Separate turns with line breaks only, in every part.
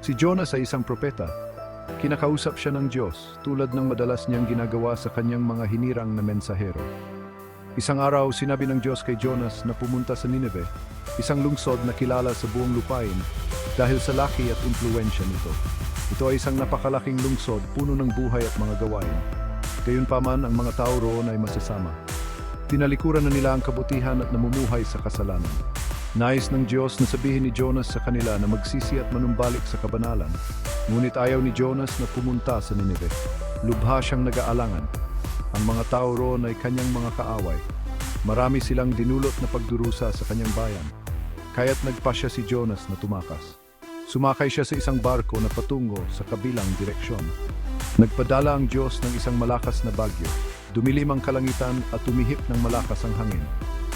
Si Jonas ay isang propeta. Kinakausap siya ng Diyos tulad ng madalas niyang ginagawa sa kanyang mga hinirang na mensahero. Isang araw, sinabi ng Diyos kay Jonas na pumunta sa Nineveh, isang lungsod na kilala sa buong lupain dahil sa laki at impluwensya nito. Ito ay isang napakalaking lungsod, puno ng buhay at mga gawain. Gayunpaman, ang mga tao roon ay masasama. Tinalikuran na nila ang kabutihan at namumuhay sa kasalanan. Nais ng Diyos na sabihin ni Jonas sa kanila na magsisi at manumbalik sa kabanalan. Ngunit ayaw ni Jonas na pumunta sa Nineveh. Lubha siyang nag-aalangan. Ang mga tao roon ay kanyang mga kaaway. Marami silang dinulot na pagdurusa sa kanyang bayan. Kaya't nagpasya si Jonas na tumakas. Sumakay siya sa isang barko na patungo sa kabilang direksyon. Nagpadala ang Diyos ng isang malakas na bagyo. Dumilim ang kalangitan at tumihip ng malakas ang hangin.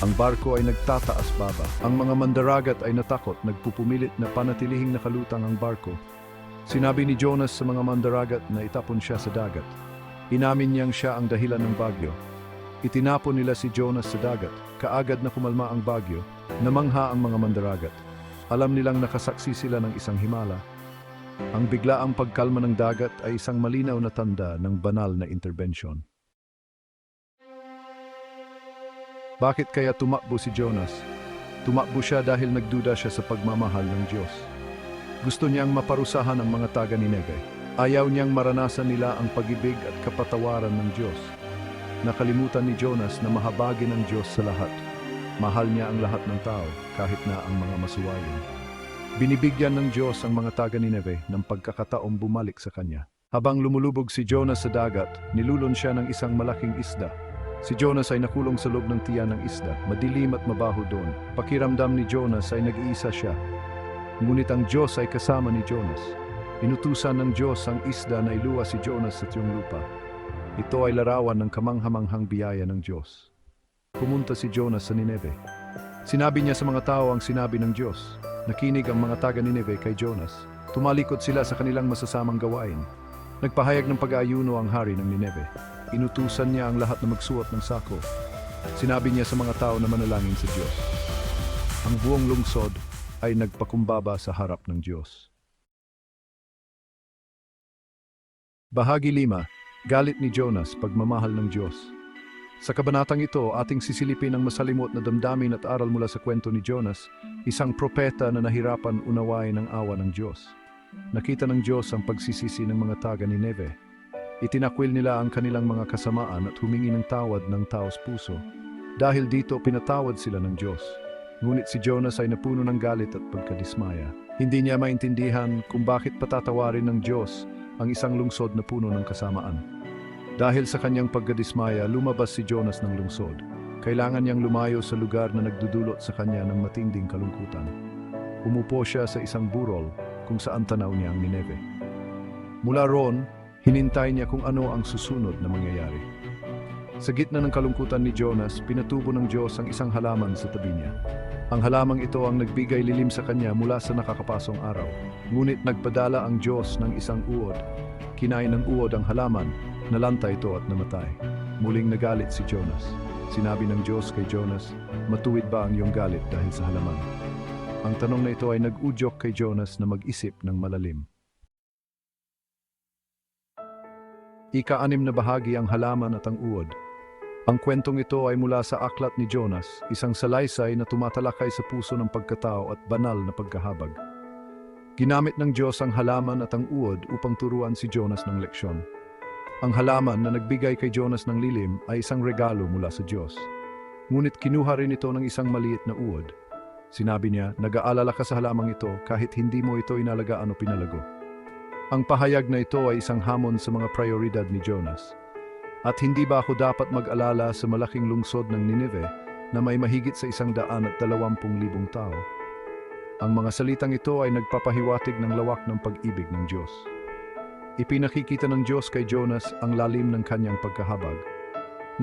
Ang barko ay nagtataas baba. Ang mga mandaragat ay natakot, nagpupumilit na panatilihing nakalutang ang barko. Sinabi ni Jonas sa mga mandaragat na itapon siya sa dagat. Inamin niyang siya ang dahilan ng bagyo. Itinapon nila si Jonas sa dagat. Kaagad na kumalma ang bagyo, namangha ang mga mandaragat. Alam nilang nakasaksi sila ng isang himala. Ang biglaang pagkalma ng dagat ay isang malinaw na tanda ng banal na interbensyon. Bakit kaya tumakbo si Jonas? Tumakbo siya dahil nagduda siya sa pagmamahal ng Diyos. Gusto niyang maparusahan ang mga taga Nineveh. Ayaw niyang maranasan nila ang pag-ibig at kapatawaran ng Diyos. Nakalimutan ni Jonas na mahabagin ng Diyos sa lahat. Mahal niya ang lahat ng tao, kahit na ang mga masuwayin. Binibigyan ng Diyos ang mga taga Nineveh ng pagkakataong bumalik sa kanya. Habang lumulubog si Jonas sa dagat, nilulon siya ng isang malaking isda. Si Jonas ay nakulong sa loob ng tiyan ng isda, madilim at mabaho doon. Pakiramdam ni Jonas ay nag-iisa siya. Ngunit ang Diyos ay kasama ni Jonas. Inutusan ng Diyos ang isda na iluwa si Jonas sa tiyong lupa. Ito ay larawan ng kamanghamanghang biyaya ng Diyos. Pumunta si Jonas sa Nineveh. Sinabi niya sa mga tao ang sinabi ng Diyos. Nakinig ang mga taga Nineveh kay Jonas. Tumalikod sila sa kanilang masasamang gawain. Nagpahayag ng pag-aayuno ang hari ng Nineveh. Inutusan niya ang lahat na magsuot ng sako. Sinabi niya sa mga tao na manalangin sa Diyos. Ang buong lungsod ay nagpakumbaba sa harap ng Diyos. Bahagi 5. Galit ni Jonas, pagmamahal ng Diyos. Sa kabanatang ito, ating sisilipin ang masalimot na damdamin at aral mula sa kwento ni Jonas, isang propeta na nahirapan unawain ang awa ng Diyos. Nakita ng Diyos ang pagsisisi ng mga taga Nineveh. Itinakwil nila ang kanilang mga kasamaan at humingi ng tawad ng taos puso. Dahil dito, pinatawad sila ng Diyos. Ngunit si Jonas ay napuno ng galit at pagkadismaya. Hindi niya maintindihan kung bakit patatawarin ng Diyos ang isang lungsod na puno ng kasamaan. Dahil sa kanyang pagkadismaya, lumabas si Jonas ng lungsod. Kailangan niyang lumayo sa lugar na nagdudulot sa kanya ng matinding kalungkutan. Umupo siya sa isang burol kung saan tanaw niya ang Nineveh. Mula roon, hinintay niya kung ano ang susunod na mangyayari. Sa gitna ng kalungkutan ni Jonas, pinatubo ng Diyos ang isang halaman sa tabi niya. Ang halamang ito ang nagbigay lilim sa kanya mula sa nakakapasong araw. Ngunit nagpadala ang Diyos ng isang uod. Kinain ng uod ang halaman, nalanta ito at namatay. Muling nagalit si Jonas. Sinabi ng Diyos kay Jonas, matuwid ba ang iyong galit dahil sa halaman? Ang tanong na ito ay nag-udyok kay Jonas na mag-isip ng malalim. Ika-6 na bahagi ang halaman at ang uod. Ang kwentong ito ay mula sa aklat ni Jonas, isang salaysay na tumatalakay sa puso ng pagkatao at banal na pagkahabag. Ginamit ng Diyos ang halaman at ang uod upang turuan si Jonas ng leksyon. Ang halaman na nagbigay kay Jonas ng lilim ay isang regalo mula sa Diyos. Ngunit kinuha rin ito ng isang maliit na uod. Sinabi niya, nag-aalala ka sa halamang ito kahit hindi mo ito inalagaan o pinalago. Ang pahayag na ito ay isang hamon sa mga prioridad ni Jonas. At hindi ba ako dapat mag-alala sa malaking lungsod ng Nineveh na may mahigit sa 120,000 tao? Ang mga salitang ito ay nagpapahiwatig ng lawak ng pag-ibig ng Diyos. Ipinakikita ng Diyos kay Jonas ang lalim ng kanyang pagkahabag.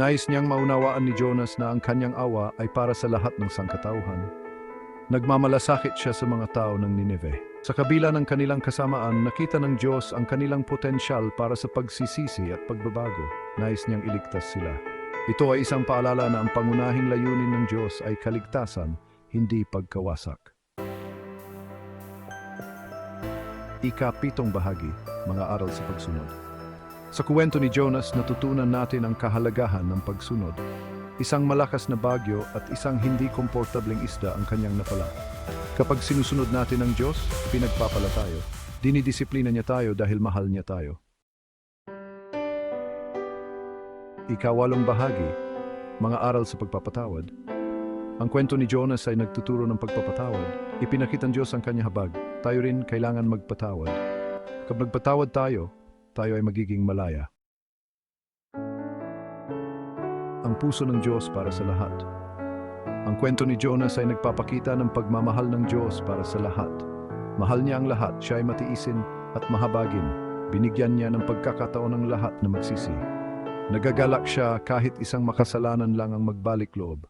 Nais niyang maunawaan ni Jonas na ang kanyang awa ay para sa lahat ng sangkatauhan. Nagmamalasakit siya sa mga tao ng Nineveh. Sa kabila ng kanilang kasamaan, nakita ng Diyos ang kanilang potensyal para sa pagsisisi at pagbabago. Nais niyang iligtas sila. Ito ay isang paalala na ang pangunahing layunin ng Diyos ay kaligtasan, hindi pagkawasak. Ika-7 bahagi, mga aral sa pagsunod. Sa kwento ni Jonas, natutunan natin ang kahalagahan ng pagsunod. Isang malakas na bagyo at isang hindi komportableng isda ang kanyang napala. Kapag sinusunod natin ang Diyos, pinagpapala tayo. Dinidisiplina niya tayo dahil mahal niya tayo. Ika-8 bahagi, mga aral sa pagpapatawad. Ang kwento ni Jonas ay nagtuturo ng pagpapatawad. Ipinakita ng Diyos ang kanyang habag. Tayo rin kailangan magpatawad. Kapag nagpatawad tayo, tayo ay magiging malaya. Ang puso ng Diyos para sa lahat. Ang kwento ni Jonas ay nagpapakita ng pagmamahal ng Diyos para sa lahat. Mahal niya ang lahat, siya ay matiisin at mahabagin. Binigyan niya ng pagkakataon ng lahat na magsisi. Nagagalak siya kahit isang makasalanan lang ang magbalik loob.